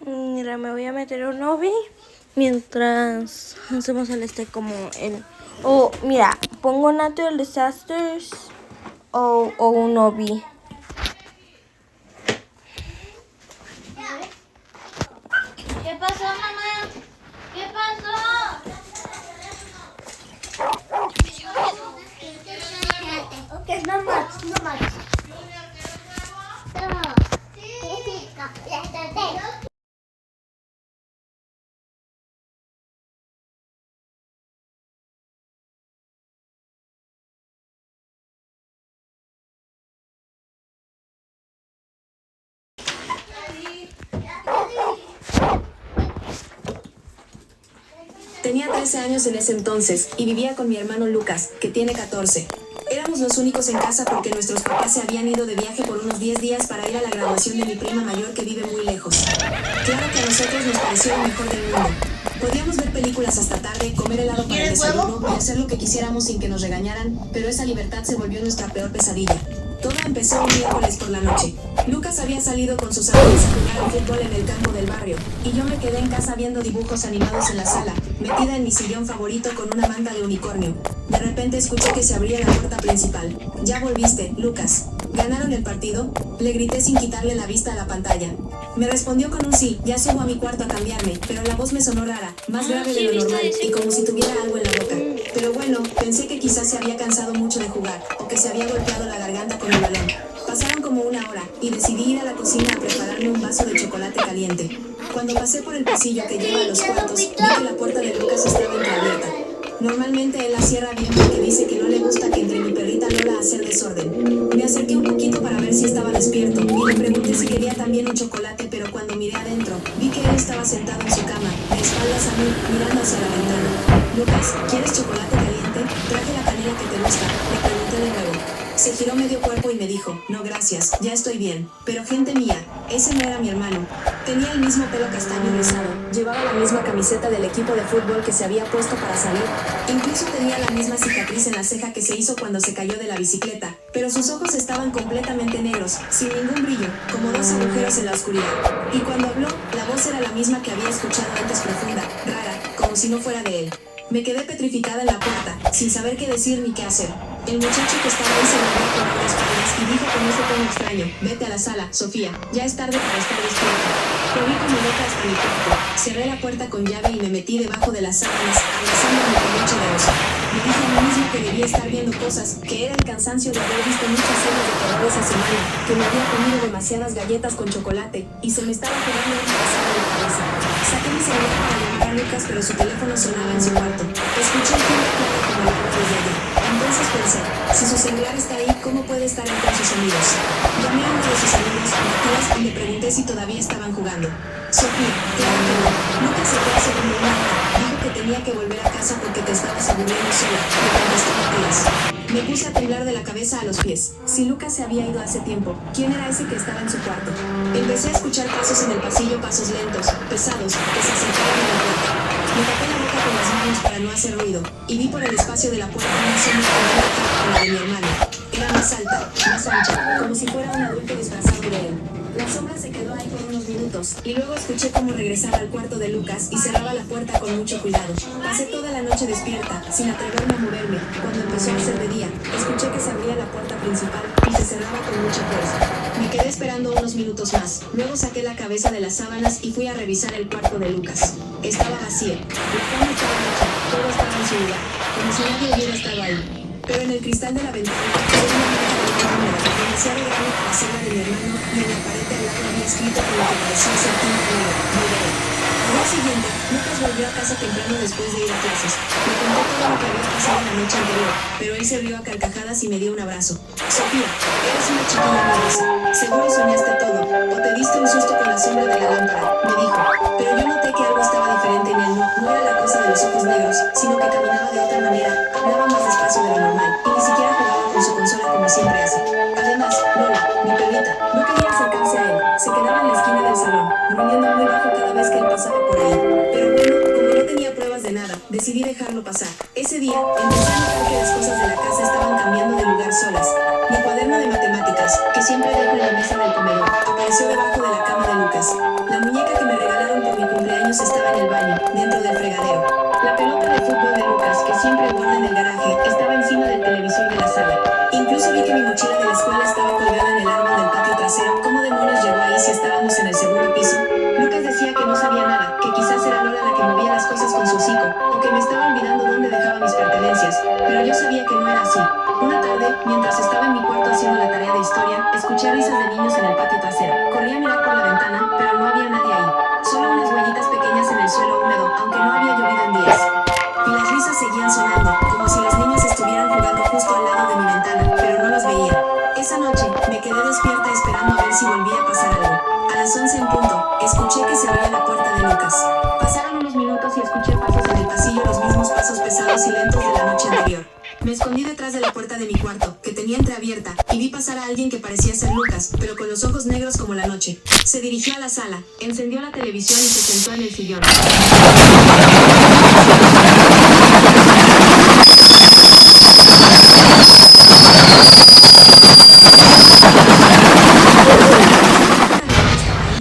Mira, me voy a meter un Obi mientras hacemos el como el... O mira, pongo Natural Disasters o un Obi. ¿Qué pasó, mamá? ¿Qué pasó? Okay, no much. Tenía 13 años en ese entonces y vivía con mi hermano Lucas, que tiene 14. Éramos los únicos en casa porque nuestros papás se habían ido de viaje por unos 10 días para ir a la graduación de mi prima mayor que vive muy lejos. Claro que a nosotros nos pareció lo mejor del mundo. Podíamos ver películas hasta tarde, comer helado para el desayuno y hacer lo que quisiéramos sin que nos regañaran, pero esa libertad se volvió nuestra peor pesadilla. Todo empezó un miércoles por la noche. Lucas había salido con sus amigos a jugar al fútbol en el campo del barrio, y yo me quedé en casa viendo dibujos animados en la sala, metida en mi sillón favorito con una manta de unicornio. De repente escuché que se abría la puerta principal. «Ya volviste, Lucas. ¿Ganaron el partido?», le grité sin quitarle la vista a la pantalla. Me respondió con un sí. Ya subo a mi cuarto a cambiarme, pero la voz me sonó rara, más grave de lo normal, y como si tuviera algo en la boca. Pero bueno, pensé que quizás se había cansado mucho de jugar, o que se había golpeado la garganta con el balón. Pasaron como una hora, y decidí ir a la cocina a prepararme un vaso de chocolate caliente. Cuando pasé por el pasillo que lleva a los cuartos, vi que la puerta de Lucas estaba entreabierta. Normalmente él la cierra bien porque dice que no le gusta que entre mi perrita Lola a hacer desorden. Me acerqué un poquito para ver si estaba despierto, y le pregunté si quería también un chocolate, pero cuando miré adentro, vi que él estaba sentado en su cama, de espaldas a mí, mirando hacia la ventana. «Lucas, ¿quieres chocolate caliente? Traje la canela que te gusta», le pregunté de nuevo. Se giró medio cuerpo y me dijo: «No gracias, ya estoy bien». Pero gente mía, ese no era mi hermano. Tenía el mismo pelo castaño rizado, llevaba la misma camiseta del equipo de fútbol que se había puesto para salir, incluso tenía la misma cicatriz en la ceja que se hizo cuando se cayó de la bicicleta, pero sus ojos estaban completamente negros, sin ningún brillo, como dos agujeros en la oscuridad. Y cuando habló, la voz era la misma que había escuchado antes, profunda, rara, como si no fuera de él. Me quedé petrificada en la puerta, sin saber qué decir ni qué hacer. El muchacho que estaba ahí se volvió a poner de espaldas y dijo con ese tono extraño: «Vete a la sala, Sofía, ya es tarde para estar despierta». Corrí como loca hasta mi cuarto, cerré la puerta con llave y me metí debajo de las sábanas, abrazando mi peluche de oso. Me dije a mí mismo que debía estar viendo cosas, que era el cansancio de haber visto muchas series de terror esa semana, que me había comido demasiadas galletas con chocolate, y se me estaba jugando una pasada en la cabeza. Saqué mi celular para llamar a Lucas, pero su teléfono sonaba en su cuarto. Escuché el timbre claro como el agua desde allá. Entonces pensé, si su celular está ahí, ¿cómo puede estar ahí con sus amigos? Llamé a uno de sus amigos, Matías, y le pregunté si todavía estaban jugando. «Sofía, claro que no. Lucas se fue hace como una hora. Dijo que tenía que volver a casa porque te estabas aburriendo sola», le contestó Matías. Me puse a temblar de la cabeza a los pies. Si Lucas se había ido hace tiempo, ¿quién era ese que estaba en su cuarto? Empecé a escuchar pasos en el pasillo, pasos lentos, pesados, que se acercaban a la puerta. Me tapé la boca con las manos para no hacer ruido, y vi por el espacio de la puerta una sombra como la de mi hermano. Era más alta, más ancha, como si fuera un adulto disfrazado de él. La sombra se quedó ahí por unos minutos, y luego escuché cómo regresaba al cuarto de Lucas y cerraba la puerta con mucho cuidado. Pasé toda la noche despierta, sin atreverme a moverme. Cuando empezó a ser de día, escuché que se abría la puerta principal y se cerraba con mucha fuerza. Me quedé esperando unos minutos más. Luego saqué la cabeza de las sábanas y fui a revisar el cuarto de Lucas. Estaba vacío. La cama estaba hecha, todo estaba en su lugar, como si nadie hubiera estado ahí. Pero en el cristal de la ventana había una mancha de lana húmeda, demasiado grande para ser la de mi hermano, y en la pared de al lado había escrito con lo que parecía ser tinta negra: «Volveré». Al día siguiente, Lucas volvió a casa temprano después de ir a clases. Me contó todo lo que había pasado la noche anterior, pero él se rió a carcajadas y me dio un abrazo. «Sofía, eres una chiquilla miedosa. Seguro soñaste todo, o te diste un susto con la sombra de la lámpara», me dijo. Pero yo noté que algo estaba diferente en él. No era la cosa de los ojos negros, sino que caminaba de otra manera, hablaba más despacio de lo normal, y ni siquiera jugaba con su consola como siempre hace. Además, Lola, mi perrita, no quería acercarse a él. Se quedaba en la esquina del salón, gruñendo muy bajo cada vez que él pasaba por ahí. Pero bueno, como no tenía pruebas de nada, decidí dejarlo pasar. Ese día, empecé a notar que las cosas de la casa estaban cambiando de lugar solas. Mi cuaderno de matemáticas, que siempre dejo en la mesa del comedor, apareció debajo de la cama de Lucas. La muñeca que me regalaron por mi cumpleaños estaba en el baño, dentro del fregadero. La pelota de fútbol de Lucas, que siempre guarda en el garaje, estaba encima del televisor de la sala. Incluso vi que mi mochila de la escuela estaba colgada en el árbol del patio trasero. ¿Cómo demonios llegó ahí si estábamos en el segundo piso? Lucas decía que no sabía nada, que quizás era Lola la que movía las cosas con su hocico, o que me estaba olvidando dónde dejaba mis pertenencias, pero yo sabía que no era así. Una tarde, mientras estaba en mi cuarto haciendo la tarea de historia, escuché risas de niños en el patio trasero. Corrí a mirar por la ventana, pero no había nadie ahí. Solo unas huellitas pequeñas en el suelo húmedo, aunque no había llovido en días. Y las risas seguían sonando, como si las niñas estuvieran jugando justo al lado de mi ventana, pero no los veía. Esa noche, me quedé despierta esperando a ver si volvía a pasar algo. A las 11 en punto, escuché que se abría la puerta de Lucas. Pasaron unos minutos y escuché pasos en el pasillo, los mismos pasos pesados y lentos de la noche anterior. Me escondí detrás de la puerta de mi cuarto, que tenía entreabierta, y vi pasar a alguien que parecía ser Lucas, pero con los ojos negros como la noche. Se dirigió a la sala, encendió la televisión y se sentó en el sillón.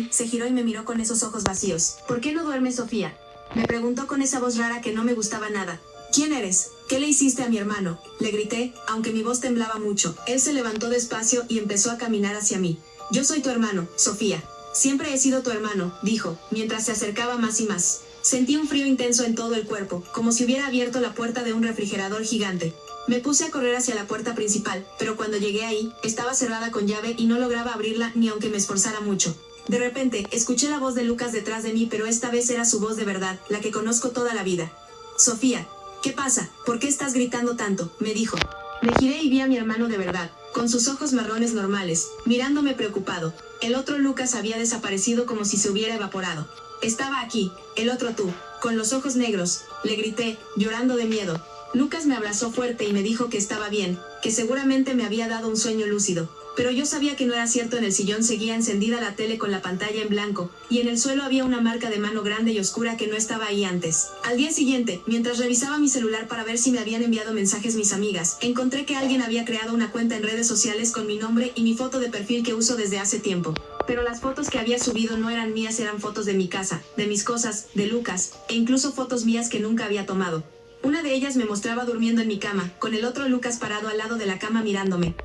Se giró y me miró con esos ojos vacíos. ¿Por qué no duermes, Sofía?, me preguntó con esa voz rara que no me gustaba nada. ¿Quién eres? ¿Qué le hiciste a mi hermano?, le grité, aunque mi voz temblaba mucho. Él se levantó despacio y empezó a caminar hacia mí. Yo soy tu hermano, Sofía. Siempre he sido tu hermano, dijo, mientras se acercaba más y más. Sentí un frío intenso en todo el cuerpo, como si hubiera abierto la puerta de un refrigerador gigante. Me puse a correr hacia la puerta principal, pero cuando llegué ahí, estaba cerrada con llave y no lograba abrirla ni aunque me esforzara mucho. De repente, escuché la voz de Lucas detrás de mí, pero esta vez era su voz de verdad, la que conozco toda la vida. Sofía, ¿qué pasa? ¿Por qué estás gritando tanto?, me dijo. Me giré y vi a mi hermano de verdad, con sus ojos marrones normales, mirándome preocupado. El otro Lucas había desaparecido como si se hubiera evaporado. Estaba aquí, el otro tú, con los ojos negros, le grité, llorando de miedo. Lucas me abrazó fuerte y me dijo que estaba bien, que seguramente me había dado un sueño lúcido. Pero yo sabía que no era cierto. En el sillón seguía encendida la tele con la pantalla en blanco, y en el suelo había una marca de mano grande y oscura que no estaba ahí antes. Al día siguiente, mientras revisaba mi celular para ver si me habían enviado mensajes mis amigas, encontré que alguien había creado una cuenta en redes sociales con mi nombre y mi foto de perfil que uso desde hace tiempo. Pero las fotos que había subido no eran mías, eran fotos de mi casa, de mis cosas, de Lucas, e incluso fotos mías que nunca había tomado. Una de ellas me mostraba durmiendo en mi cama, con el otro Lucas parado al lado de la cama mirándome.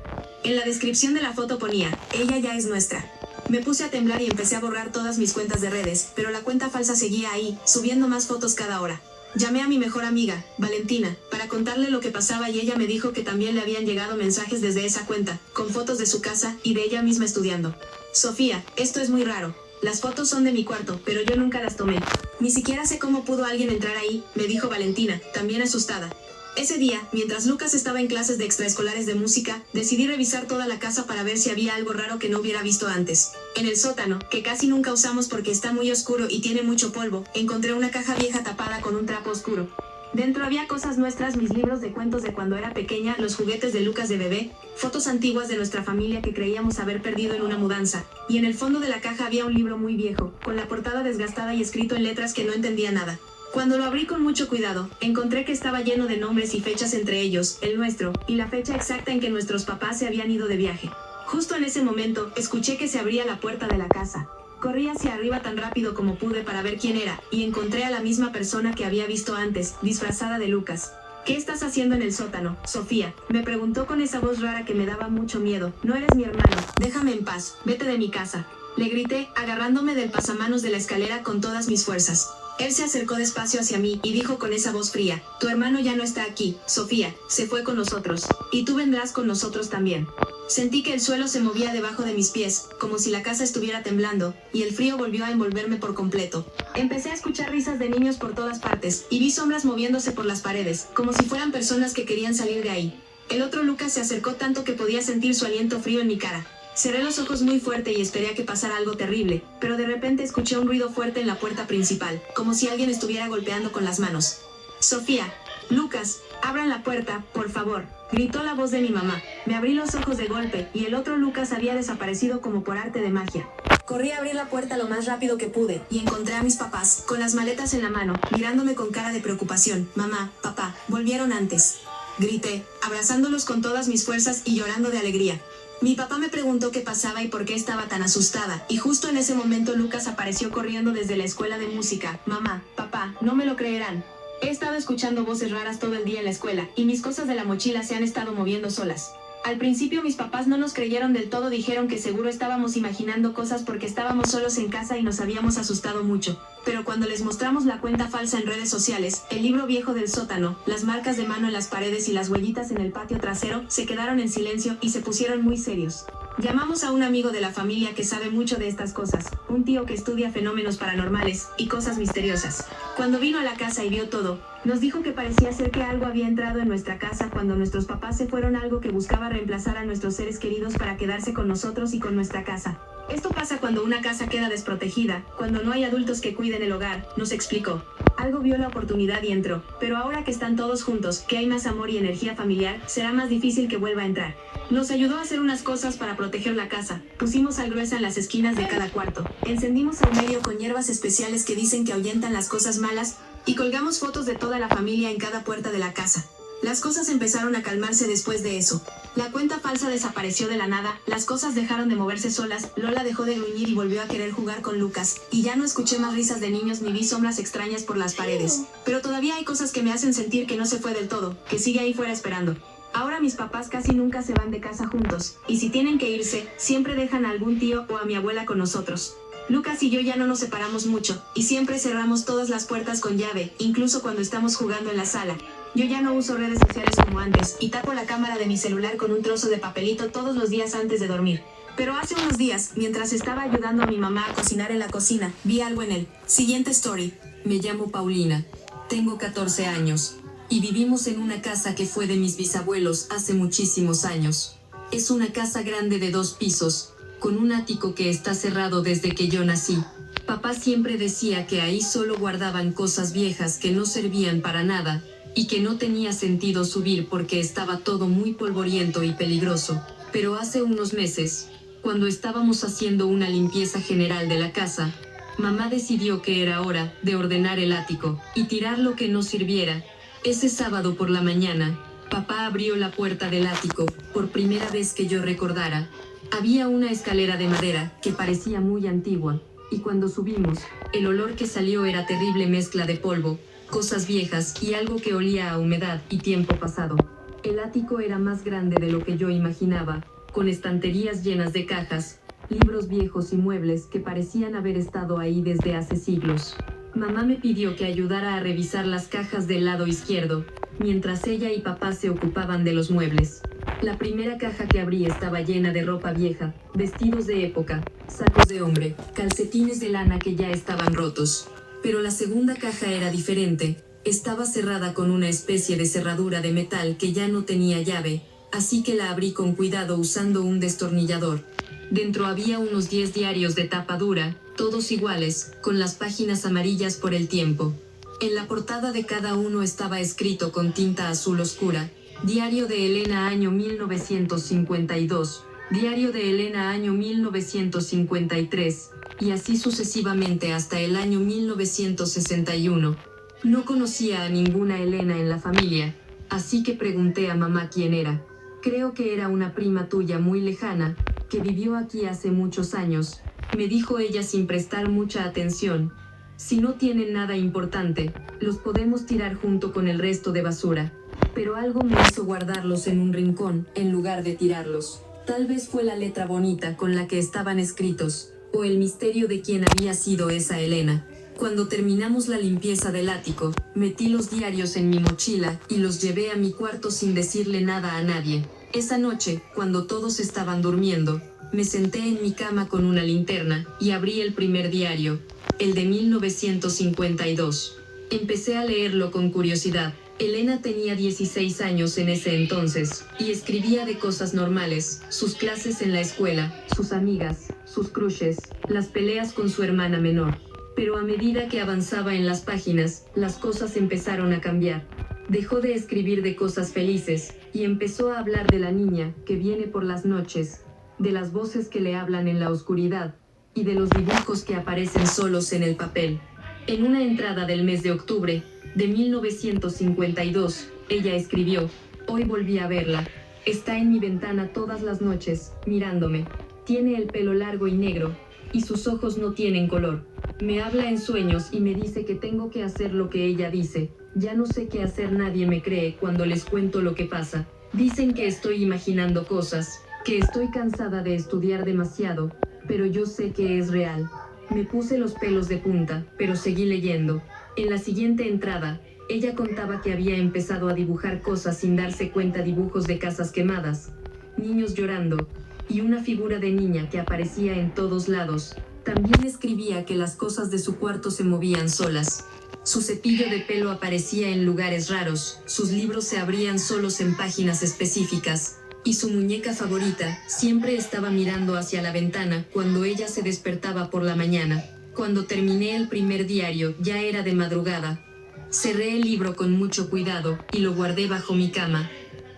En la descripción de la foto ponía, ella ya es nuestra. Me puse a temblar y empecé a borrar todas mis cuentas de redes, pero la cuenta falsa seguía ahí, subiendo más fotos cada hora. Llamé a mi mejor amiga, Valentina, para contarle lo que pasaba y ella me dijo que también le habían llegado mensajes desde esa cuenta, con fotos de su casa y de ella misma estudiando. Sofía, esto es muy raro. Las fotos son de mi cuarto, pero yo nunca las tomé. Ni siquiera sé cómo pudo alguien entrar ahí, me dijo Valentina, también asustada. Ese día, mientras Lucas estaba en clases de extraescolares de música, decidí revisar toda la casa para ver si había algo raro que no hubiera visto antes. En el sótano, que casi nunca usamos porque está muy oscuro y tiene mucho polvo, encontré una caja vieja tapada con un trapo oscuro. Dentro había cosas nuestras, mis libros de cuentos de cuando era pequeña, los juguetes de Lucas de bebé, fotos antiguas de nuestra familia que creíamos haber perdido en una mudanza, y en el fondo de la caja había un libro muy viejo, con la portada desgastada y escrito en letras que no entendía nada. Cuando lo abrí con mucho cuidado, encontré que estaba lleno de nombres y fechas, entre ellos, el nuestro, y la fecha exacta en que nuestros papás se habían ido de viaje. Justo en ese momento, escuché que se abría la puerta de la casa. Corrí hacia arriba tan rápido como pude para ver quién era, y encontré a la misma persona que había visto antes, disfrazada de Lucas. ¿Qué estás haciendo en el sótano, Sofía?, me preguntó con esa voz rara que me daba mucho miedo. No eres mi hermano, déjame en paz, vete de mi casa, le grité, agarrándome del pasamanos de la escalera con todas mis fuerzas. Él se acercó despacio hacia mí y dijo con esa voz fría, tu hermano ya no está aquí, Sofía, se fue con nosotros, y tú vendrás con nosotros también. Sentí que el suelo se movía debajo de mis pies, como si la casa estuviera temblando, y el frío volvió a envolverme por completo. Empecé a escuchar risas de niños por todas partes, y vi sombras moviéndose por las paredes, como si fueran personas que querían salir de ahí. El otro Lucas se acercó tanto que podía sentir su aliento frío en mi cara. Cerré los ojos muy fuerte y esperé a que pasara algo terrible, pero de repente escuché un ruido fuerte en la puerta principal, como si alguien estuviera golpeando con las manos. Sofía, Lucas, abran la puerta, por favor, gritó la voz de mi mamá. Me abrí los ojos de golpe, y el otro Lucas había desaparecido como por arte de magia. Corrí a abrir la puerta lo más rápido que pude y encontré a mis papás, con las maletas en la mano, mirándome con cara de preocupación. Mamá, papá, volvieron antes. Grité, abrazándolos con todas mis fuerzas y llorando de alegría. Mi papá me preguntó qué pasaba y por qué estaba tan asustada, y justo en ese momento Lucas apareció corriendo desde la escuela de música. Mamá, papá, no me lo creerán. He estado escuchando voces raras todo el día en la escuela, y mis cosas de la mochila se han estado moviendo solas. Al principio mis papás no nos creyeron del todo, dijeron que seguro estábamos imaginando cosas porque estábamos solos en casa y nos habíamos asustado mucho. Pero cuando les mostramos la cuenta falsa en redes sociales, el libro viejo del sótano, las marcas de mano en las paredes y las huellitas en el patio trasero, se quedaron en silencio y se pusieron muy serios. Llamamos a un amigo de la familia que sabe mucho de estas cosas, un tío que estudia fenómenos paranormales y cosas misteriosas. Cuando vino a la casa y vio todo, nos dijo que parecía ser que algo había entrado en nuestra casa cuando nuestros papás se fueron, algo que buscaba reemplazar a nuestros seres queridos para quedarse con nosotros y con nuestra casa. Esto pasa cuando una casa queda desprotegida, cuando no hay adultos que cuiden el hogar, nos explicó. Algo vio la oportunidad y entró, pero ahora que están todos juntos, que hay más amor y energía familiar, será más difícil que vuelva a entrar. Nos ayudó a hacer unas cosas para proteger la casa. Pusimos sal gruesa en las esquinas de cada cuarto. Encendimos saumerio con hierbas especiales que dicen que ahuyentan las cosas malas, y colgamos fotos de toda la familia en cada puerta de la casa. Las cosas empezaron a calmarse después de eso. La cuenta falsa desapareció de la nada, las cosas dejaron de moverse solas, Lola dejó de gruñir y volvió a querer jugar con Lucas, y ya no escuché más risas de niños ni vi sombras extrañas por las paredes. Pero todavía hay cosas que me hacen sentir que no se fue del todo, que sigue ahí fuera esperando. Ahora mis papás casi nunca se van de casa juntos, y si tienen que irse, siempre dejan a algún tío o a mi abuela con nosotros. Lucas y yo ya no nos separamos mucho, y siempre cerramos todas las puertas con llave, incluso cuando estamos jugando en la sala. Yo ya no uso redes sociales como antes, y tapo la cámara de mi celular con un trozo de papelito todos los días antes de dormir. Pero hace unos días, mientras estaba ayudando a mi mamá a cocinar en la cocina, vi algo en él. Siguiente story. Me llamo Paulina. Tengo 14 años. Y vivimos en una casa que fue de mis bisabuelos hace muchísimos años. Es una casa grande de 2 pisos, con un ático que está cerrado desde que yo nací. Papá siempre decía que ahí solo guardaban cosas viejas que no servían para nada, y que no tenía sentido subir porque estaba todo muy polvoriento y peligroso. Pero hace unos meses, cuando estábamos haciendo una limpieza general de la casa, mamá decidió que era hora de ordenar el ático y tirar lo que no sirviera. Ese sábado por la mañana, papá abrió la puerta del ático, por primera vez que yo recordara. Había una escalera de madera que parecía muy antigua, y cuando subimos, el olor que salió era terrible mezcla de polvo, cosas viejas y algo que olía a humedad y tiempo pasado. El ático era más grande de lo que yo imaginaba, con estanterías llenas de cajas, libros viejos y muebles que parecían haber estado ahí desde hace siglos. Mamá me pidió que ayudara a revisar las cajas del lado izquierdo, mientras ella y papá se ocupaban de los muebles. La primera caja que abrí estaba llena de ropa vieja, vestidos de época, sacos de hombre, calcetines de lana que ya estaban rotos. Pero la segunda caja era diferente, estaba cerrada con una especie de cerradura de metal que ya no tenía llave, así que la abrí con cuidado usando un destornillador. Dentro había unos 10 diarios de tapa dura, todos iguales, con las páginas amarillas por el tiempo. En la portada de cada uno estaba escrito con tinta azul oscura: Diario de Elena año 1952, Diario de Elena año 1953, y así sucesivamente hasta el año 1961. No conocía a ninguna Elena en la familia, así que pregunté a mamá quién era. Creo que era una prima tuya muy lejana, que vivió aquí hace muchos años, me dijo ella sin prestar mucha atención. Si no tienen nada importante, los podemos tirar junto con el resto de basura. Pero algo me hizo guardarlos en un rincón, en lugar de tirarlos. Tal vez fue la letra bonita con la que estaban escritos, o el misterio de quién había sido esa Elena. Cuando terminamos la limpieza del ático, metí los diarios en mi mochila y los llevé a mi cuarto sin decirle nada a nadie. Esa noche, cuando todos estaban durmiendo, me senté en mi cama con una linterna y abrí el primer diario, el de 1952. Empecé a leerlo con curiosidad. Elena tenía 16 años en ese entonces, y escribía de cosas normales, sus clases en la escuela, sus amigas, sus crushes, las peleas con su hermana menor. Pero a medida que avanzaba en las páginas, las cosas empezaron a cambiar. Dejó de escribir de cosas felices, y empezó a hablar de la niña que viene por las noches, de las voces que le hablan en la oscuridad, y de los dibujos que aparecen solos en el papel. En una entrada del mes de octubre de 1952, ella escribió: hoy volví a verla. Está en mi ventana todas las noches, mirándome. Tiene el pelo largo y negro, y sus ojos no tienen color. Me habla en sueños y me dice que tengo que hacer lo que ella dice. Ya no sé qué hacer, nadie me cree cuando les cuento lo que pasa. Dicen que estoy imaginando cosas, que estoy cansada de estudiar demasiado, pero yo sé que es real. Me puse los pelos de punta, pero seguí leyendo. En la siguiente entrada, ella contaba que había empezado a dibujar cosas sin darse cuenta, dibujos de casas quemadas, niños llorando, y una figura de niña que aparecía en todos lados. También escribía que las cosas de su cuarto se movían solas. Su cepillo de pelo aparecía en lugares raros, sus libros se abrían solos en páginas específicas, y su muñeca favorita siempre estaba mirando hacia la ventana cuando ella se despertaba por la mañana. Cuando terminé el primer diario, ya era de madrugada. Cerré el libro con mucho cuidado y lo guardé bajo mi cama,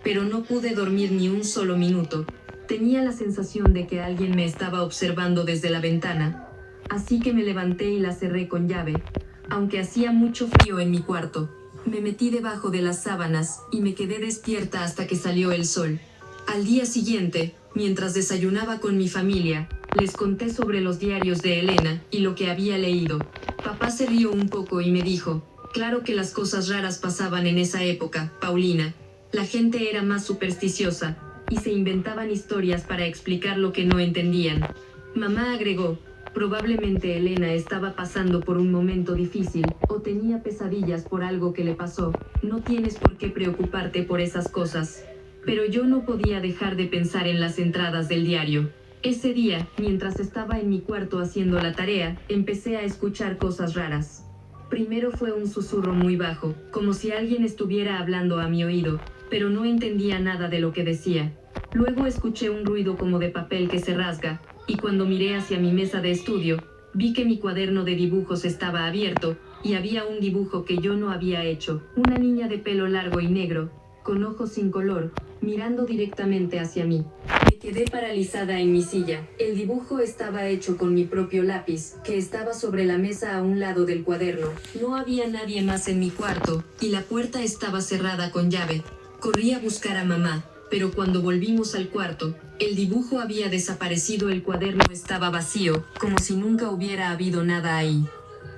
pero no pude dormir ni un solo minuto. Tenía la sensación de que alguien me estaba observando desde la ventana, así que me levanté y la cerré con llave, aunque hacía mucho frío en mi cuarto. Me metí debajo de las sábanas y me quedé despierta hasta que salió el sol. Al día siguiente, mientras desayunaba con mi familia, les conté sobre los diarios de Elena y lo que había leído. Papá se rió un poco y me dijo: claro que las cosas raras pasaban en esa época, Paulina. La gente era más supersticiosa, y se inventaban historias para explicar lo que no entendían. Mamá agregó: probablemente Elena estaba pasando por un momento difícil, o tenía pesadillas por algo que le pasó. No tienes por qué preocuparte por esas cosas. Pero yo no podía dejar de pensar en las entradas del diario. Ese día, mientras estaba en mi cuarto haciendo la tarea, empecé a escuchar cosas raras. Primero fue un susurro muy bajo, como si alguien estuviera hablando a mi oído, pero no entendía nada de lo que decía. Luego escuché un ruido como de papel que se rasga, y cuando miré hacia mi mesa de estudio, vi que mi cuaderno de dibujos estaba abierto, y había un dibujo que yo no había hecho. Una niña de pelo largo y negro, con ojos sin color, mirando directamente hacia mí. Me quedé paralizada en mi silla. El dibujo estaba hecho con mi propio lápiz, que estaba sobre la mesa a un lado del cuaderno. No había nadie más en mi cuarto, y la puerta estaba cerrada con llave. Corrí a buscar a mamá, pero cuando volvimos al cuarto, el dibujo había desaparecido, el cuaderno estaba vacío, como si nunca hubiera habido nada ahí.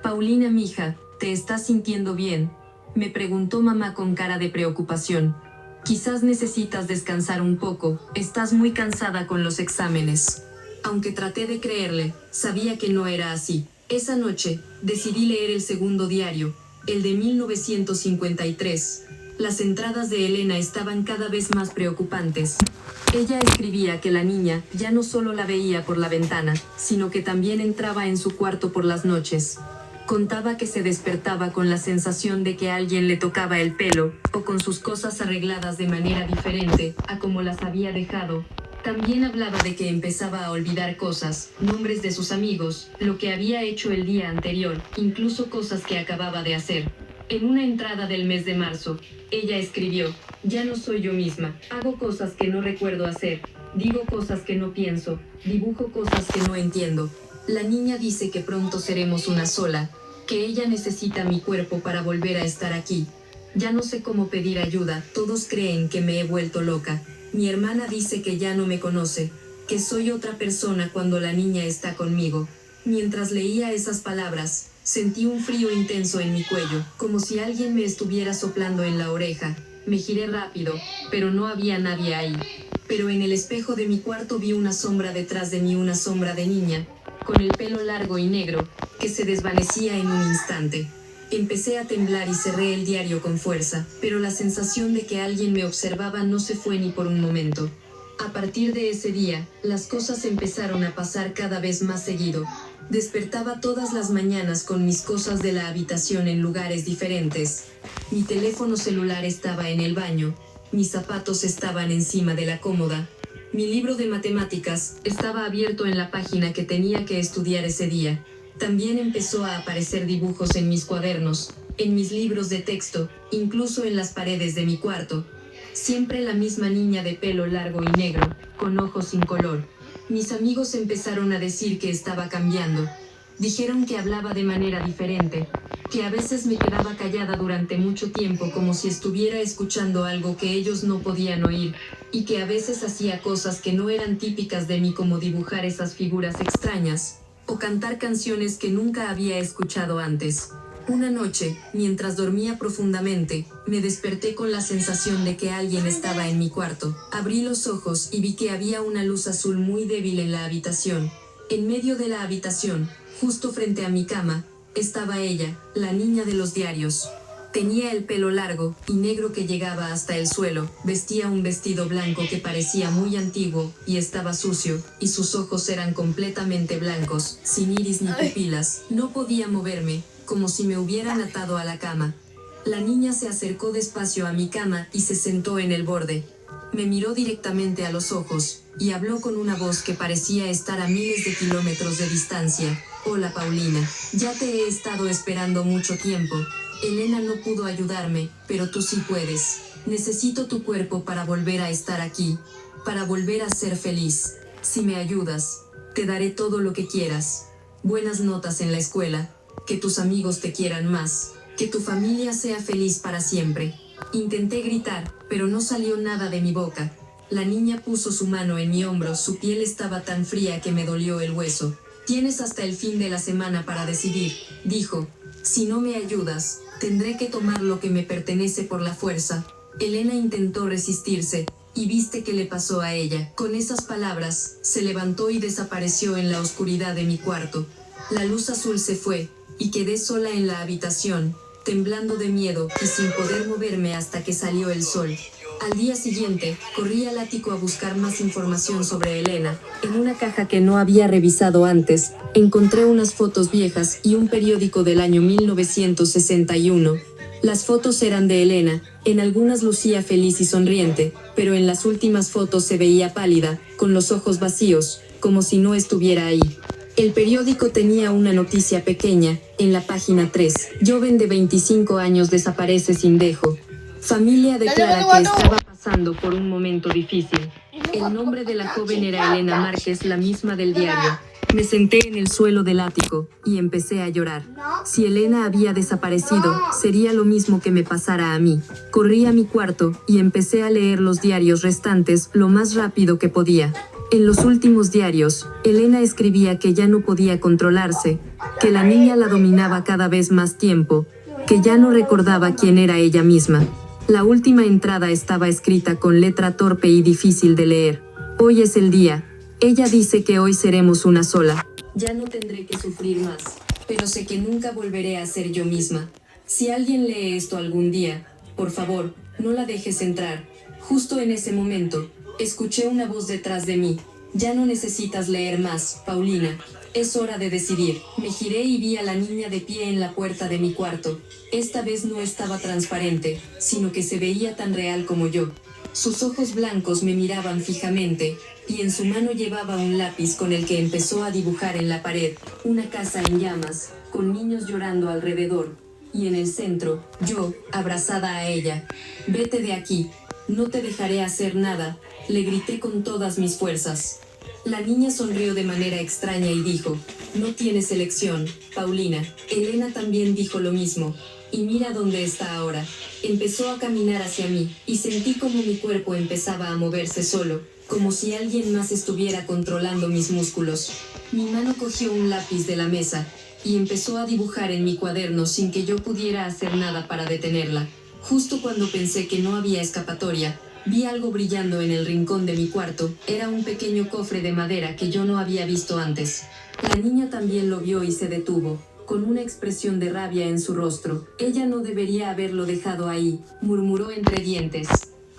Paulina, mija, ¿te estás sintiendo bien?, me preguntó mamá con cara de preocupación. Quizás necesitas descansar un poco, estás muy cansada con los exámenes. Aunque traté de creerle, sabía que no era así. Esa noche, decidí leer el segundo diario, el de 1953. Las entradas de Elena estaban cada vez más preocupantes. Ella escribía que la niña ya no solo la veía por la ventana, sino que también entraba en su cuarto por las noches. Contaba que se despertaba con la sensación de que alguien le tocaba el pelo, o con sus cosas arregladas de manera diferente a como las había dejado. También hablaba de que empezaba a olvidar cosas, nombres de sus amigos, lo que había hecho el día anterior, incluso cosas que acababa de hacer. En una entrada del mes de marzo, ella escribió: ya no soy yo misma, hago cosas que no recuerdo hacer, digo cosas que no pienso, dibujo cosas que no entiendo. La niña dice que pronto seremos una sola, que ella necesita mi cuerpo para volver a estar aquí. Ya no sé cómo pedir ayuda, todos creen que me he vuelto loca. Mi hermana dice que ya no me conoce, que soy otra persona cuando la niña está conmigo. Mientras leía esas palabras, sentí un frío intenso en mi cuello, como si alguien me estuviera soplando en la oreja. Me giré rápido, pero no había nadie ahí. Pero en el espejo de mi cuarto vi una sombra detrás de mí, una sombra de niña, con el pelo largo y negro, que se desvanecía en un instante. Empecé a temblar y cerré el diario con fuerza, pero la sensación de que alguien me observaba no se fue ni por un momento. A partir de ese día, las cosas empezaron a pasar cada vez más seguido. Despertaba todas las mañanas con mis cosas de la habitación en lugares diferentes. Mi teléfono celular estaba en el baño, mis zapatos estaban encima de la cómoda. Mi libro de matemáticas estaba abierto en la página que tenía que estudiar ese día. También empezó a aparecer dibujos en mis cuadernos, en mis libros de texto, incluso en las paredes de mi cuarto. Siempre la misma niña de pelo largo y negro, con ojos sin color. Mis amigos empezaron a decir que estaba cambiando. Dijeron que hablaba de manera diferente, que a veces me quedaba callada durante mucho tiempo como si estuviera escuchando algo que ellos no podían oír, y que a veces hacía cosas que no eran típicas de mí como dibujar esas figuras extrañas, o cantar canciones que nunca había escuchado antes. Una noche, mientras dormía profundamente, me desperté con la sensación de que alguien estaba en mi cuarto. Abrí los ojos y vi que había una luz azul muy débil en la habitación. En medio de la habitación, justo frente a mi cama, estaba ella, la niña de los diarios. Tenía el pelo largo y negro que llegaba hasta el suelo, vestía un vestido blanco que parecía muy antiguo y estaba sucio, y sus ojos eran completamente blancos, sin iris ni pupilas. No podía moverme, como si me hubieran atado a la cama. La niña se acercó despacio a mi cama y se sentó en el borde. Me miró directamente a los ojos, y habló con una voz que parecía estar a miles de kilómetros de distancia. Hola Paulina, ya te he estado esperando mucho tiempo. Elena no pudo ayudarme, pero tú sí puedes. Necesito tu cuerpo para volver a estar aquí, para volver a ser feliz. Si me ayudas, te daré todo lo que quieras. Buenas notas en la escuela, que tus amigos te quieran más, que tu familia sea feliz para siempre. Intenté gritar, pero no salió nada de mi boca. La niña puso su mano en mi hombro, su piel estaba tan fría que me dolió el hueso. Tienes hasta el fin de la semana para decidir, dijo. Si no me ayudas, tendré que tomar lo que me pertenece por la fuerza. Elena intentó resistirse, y ¿viste qué le pasó a ella? Con esas palabras, se levantó y desapareció en la oscuridad de mi cuarto. La luz azul se fue, y quedé sola en la habitación, temblando de miedo y sin poder moverme hasta que salió el sol. Al día siguiente, corrí al ático a buscar más información sobre Elena. En una caja que no había revisado antes, encontré unas fotos viejas y un periódico del año 1961. Las fotos eran de Elena, en algunas lucía feliz y sonriente, pero en las últimas fotos se veía pálida, con los ojos vacíos, como si no estuviera ahí. El periódico tenía una noticia pequeña, en la página 3. Joven de 25 años desaparece sin dejo. Familia declara que estaba pasando por un momento difícil. El nombre de la joven era Elena Márquez, la misma del diario. Me senté en el suelo del ático y empecé a llorar. Si Elena había desaparecido, sería lo mismo que me pasara a mí. Corrí a mi cuarto y empecé a leer los diarios restantes lo más rápido que podía. En los últimos diarios, Elena escribía que ya no podía controlarse, que la niña la dominaba cada vez más tiempo, que ya no recordaba quién era ella misma. La última entrada estaba escrita con letra torpe y difícil de leer. Hoy es el día. Ella dice que hoy seremos una sola. Ya no tendré que sufrir más, pero sé que nunca volveré a ser yo misma. Si alguien lee esto algún día, por favor, no la dejes entrar. Justo en ese momento, escuché una voz detrás de mí. Ya no necesitas leer más, Paulina. Es hora de decidir. Me giré y vi a la niña de pie en la puerta de mi cuarto. Esta vez no estaba transparente, sino que se veía tan real como yo. Sus ojos blancos me miraban fijamente, y en su mano llevaba un lápiz con el que empezó a dibujar en la pared, una casa en llamas, con niños llorando alrededor, y en el centro, yo, abrazada a ella. Vete de aquí, no te dejaré hacer nada, le grité con todas mis fuerzas. La niña sonrió de manera extraña y dijo, no tienes elección, Paulina. Elena también dijo lo mismo. Y mira dónde está ahora. Empezó a caminar hacia mí, y sentí como mi cuerpo empezaba a moverse solo, como si alguien más estuviera controlando mis músculos. Mi mano cogió un lápiz de la mesa, y empezó a dibujar en mi cuaderno sin que yo pudiera hacer nada para detenerla. Justo cuando pensé que no había escapatoria, vi algo brillando en el rincón de mi cuarto. Era un pequeño cofre de madera que yo no había visto antes. La niña también lo vio y se detuvo, con una expresión de rabia en su rostro. Ella no debería haberlo dejado ahí, murmuró entre dientes.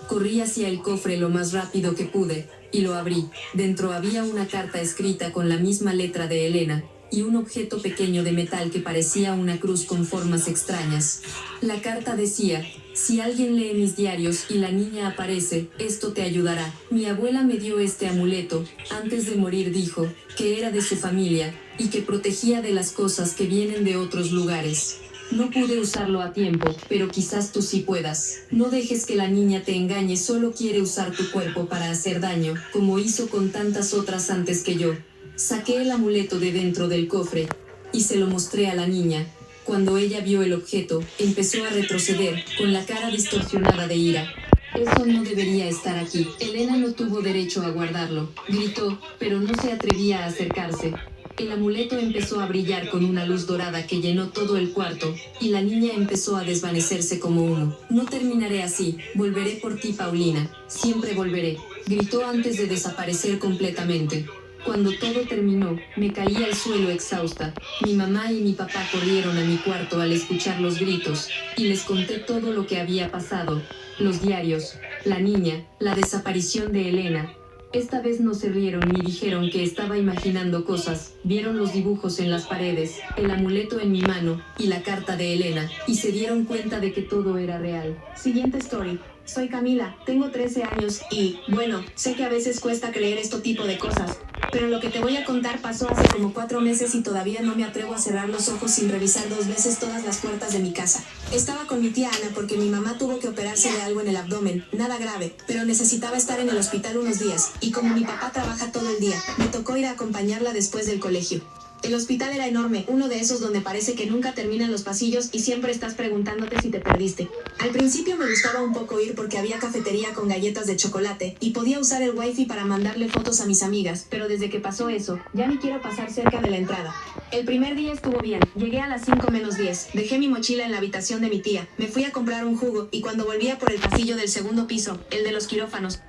Corrí hacia el cofre lo más rápido que pude, y lo abrí. Dentro había una carta escrita con la misma letra de Elena, y un objeto pequeño de metal que parecía una cruz con formas extrañas. La carta decía, si alguien lee mis diarios y la niña aparece, esto te ayudará. Mi abuela me dio este amuleto. Antes de morir dijo que era de su familia y que protegía de las cosas que vienen de otros lugares. No pude usarlo a tiempo, pero quizás tú sí puedas. No dejes que la niña te engañe, solo quiere usar tu cuerpo para hacer daño, como hizo con tantas otras antes que yo. Saqué el amuleto de dentro del cofre y se lo mostré a la niña. Cuando ella vio el objeto, empezó a retroceder, con la cara distorsionada de ira. Eso no debería estar aquí. Elena no tuvo derecho a guardarlo. Gritó, pero no se atrevía a acercarse. El amuleto empezó a brillar con una luz dorada que llenó todo el cuarto, y la niña empezó a desvanecerse como humo. No terminaré así, volveré por ti, Paulina, siempre volveré, gritó antes de desaparecer completamente. Cuando todo terminó, me caí al suelo exhausta. Mi mamá y mi papá corrieron a mi cuarto al escuchar los gritos, y les conté todo lo que había pasado. Los diarios, la niña, la desaparición de Elena. Esta vez no se rieron ni dijeron que estaba imaginando cosas, vieron los dibujos en las paredes, el amuleto en mi mano, y la carta de Elena, y se dieron cuenta de que todo era real. Siguiente story. Soy Camila, tengo 13 años y, bueno, sé que a veces cuesta creer este tipo de cosas, pero lo que te voy a contar pasó hace como 4 meses y todavía no me atrevo a cerrar los ojos sin revisar 2 veces todas las puertas de mi casa. Estaba con mi tía Ana porque mi mamá tuvo que operarse de algo en el abdomen, nada grave, pero necesitaba estar en el hospital unos días, y como mi papá trabaja todo el día, me tocó ir a acompañarla después del colegio. El hospital era enorme, uno de esos donde parece que nunca terminan los pasillos y siempre estás preguntándote si te perdiste. Al principio me gustaba un poco ir porque había cafetería con galletas de chocolate y podía usar el wifi para mandarle fotos a mis amigas, pero desde que pasó eso, ya ni quiero pasar cerca de la entrada. El primer día estuvo bien, llegué a las 5 menos 10, dejé mi mochila en la habitación de mi tía, me fui a comprar un jugo y cuando volvía por el pasillo del segundo piso, el de los quirófanos,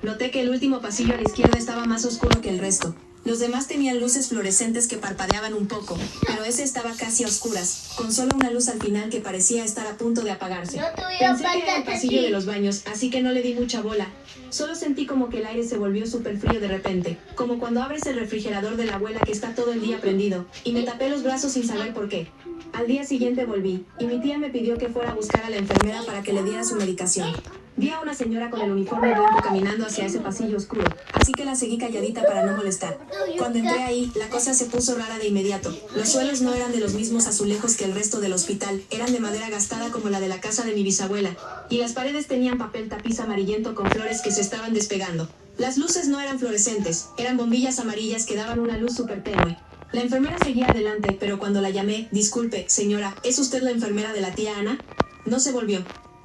noté que el último pasillo a la izquierda estaba más oscuro que el resto. Los demás tenían luces fluorescentes que parpadeaban un poco, pero ese estaba casi a oscuras, con solo una luz al final que parecía estar a punto de apagarse. Pensé que era el pasillo de los baños, así que no le di mucha bola. Solo sentí como que el aire se volvió súper frío de repente, como cuando abres el refrigerador de la abuela que está todo el día prendido, y me tapé los brazos sin saber por qué. Al día siguiente volví, y mi tía me pidió que fuera a buscar a la enfermera para que le diera su medicación. Vi a una señora con el uniforme blanco caminando hacia ese pasillo oscuro, así que la seguí calladita para no molestar. Cuando entré ahí, la cosa se puso rara de inmediato. Los suelos no eran de los mismos azulejos que el resto del hospital, eran de madera gastada como la de la casa de mi bisabuela, y las paredes tenían papel tapiz amarillento con flores que se estaban despegando. Las luces no eran fluorescentes, eran bombillas amarillas que daban una luz súper tenue. La enfermera seguía adelante, pero cuando la llamé, disculpe, señora, ¿es usted la enfermera de la tía Ana? No se volvió.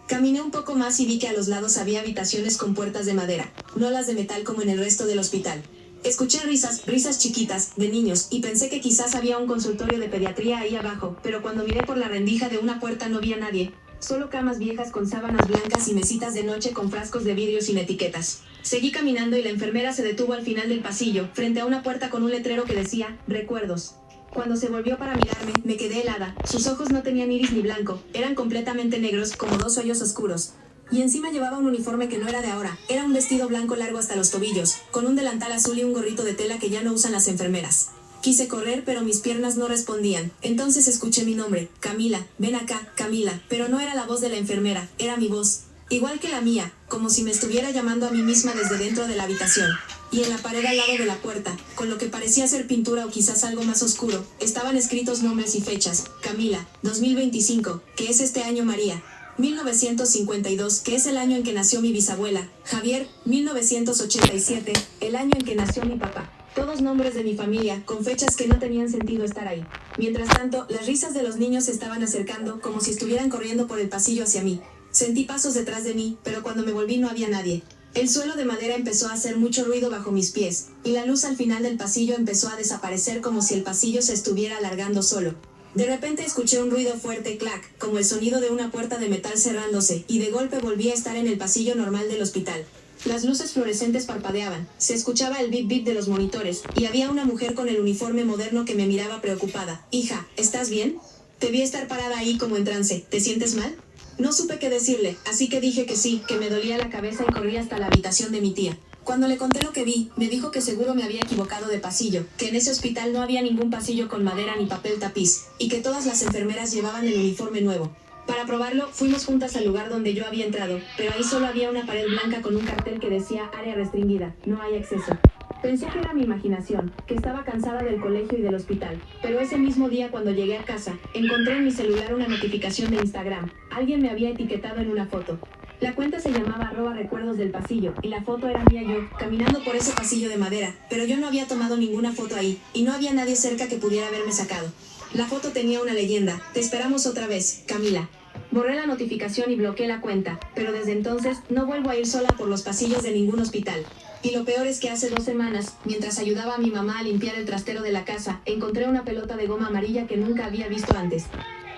Caminé un poco más y vi que a los lados había habitaciones con puertas de madera, no las de metal como en el resto del hospital. Escuché risas chiquitas, de niños, y pensé que quizás había un consultorio de pediatría ahí abajo, pero cuando miré por la rendija de una puerta no vi a nadie. Solo camas viejas con sábanas blancas y mesitas de noche con frascos de vidrio sin etiquetas. Seguí caminando y la enfermera se detuvo al final del pasillo, frente a una puerta con un letrero que decía, recuerdos. Cuando se volvió para mirarme, me quedé helada. Sus ojos no tenían iris ni blanco, eran completamente negros, como 2 hoyos oscuros. Y encima llevaba un uniforme que no era de ahora, era un vestido blanco largo hasta los tobillos, con un delantal azul y un gorrito de tela que ya no usan las enfermeras. Quise correr, pero mis piernas no respondían. Entonces escuché mi nombre, Camila, ven acá, Camila, pero no era la voz de la enfermera, era mi voz. Igual que la mía, como si me estuviera llamando a mí misma desde dentro de la habitación. Y en la pared al lado de la puerta, con lo que parecía ser pintura o quizás algo más oscuro, estaban escritos nombres y fechas. Camila, 2025, que es este año María. 1952, que es el año en que nació mi bisabuela. Javier, 1987, el año en que nació mi papá. Todos nombres de mi familia, con fechas que no tenían sentido estar ahí. Mientras tanto, las risas de los niños se estaban acercando, como si estuvieran corriendo por el pasillo hacia mí. Sentí pasos detrás de mí, pero cuando me volví no había nadie. El suelo de madera empezó a hacer mucho ruido bajo mis pies, y la luz al final del pasillo empezó a desaparecer como si el pasillo se estuviera alargando solo. De repente escuché un ruido fuerte, clac, como el sonido de una puerta de metal cerrándose, y de golpe volví a estar en el pasillo normal del hospital. Las luces fluorescentes parpadeaban, se escuchaba el bip bip de los monitores, y había una mujer con el uniforme moderno que me miraba preocupada. Hija, ¿estás bien? Te vi estar parada ahí como en trance, ¿te sientes mal? No supe qué decirle, así que dije que sí, que me dolía la cabeza y corrí hasta la habitación de mi tía. Cuando le conté lo que vi, me dijo que seguro me había equivocado de pasillo, que en ese hospital no había ningún pasillo con madera ni papel tapiz, y que todas las enfermeras llevaban el uniforme nuevo. Para probarlo, fuimos juntas al lugar donde yo había entrado, pero ahí solo había una pared blanca con un cartel que decía área restringida, no hay acceso. Pensé que era mi imaginación, que estaba cansada del colegio y del hospital, pero ese mismo día cuando llegué a casa, encontré en mi celular una notificación de Instagram. Alguien me había etiquetado en una foto. La cuenta se llamaba @recuerdos del pasillo, y la foto era mía yo, caminando por ese pasillo de madera, pero yo no había tomado ninguna foto ahí, y no había nadie cerca que pudiera haberme sacado. La foto tenía una leyenda: te esperamos otra vez, Camila. Borré la notificación y bloqueé la cuenta, pero desde entonces no vuelvo a ir sola por los pasillos de ningún hospital. Y lo peor es que hace 2 semanas, mientras ayudaba a mi mamá a limpiar el trastero de la casa, encontré una pelota de goma amarilla que nunca había visto antes.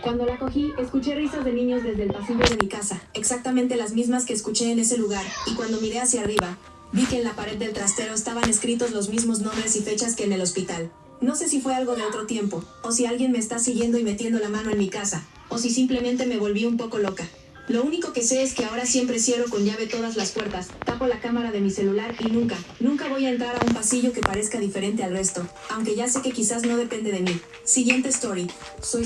Cuando la cogí, escuché risas de niños desde el pasillo de mi casa, exactamente las mismas que escuché en ese lugar, y cuando miré hacia arriba, vi que en la pared del trastero estaban escritos los mismos nombres y fechas que en el hospital. No sé si fue algo de otro tiempo, o si alguien me está siguiendo y metiendo la mano en mi casa, o si simplemente me volví un poco loca. Lo único que sé es que ahora siempre cierro con llave todas las puertas, tapo la cámara de mi celular y nunca voy a entrar a un pasillo que parezca diferente al resto, aunque ya sé que quizás no depende de mí. Siguiente story. Soy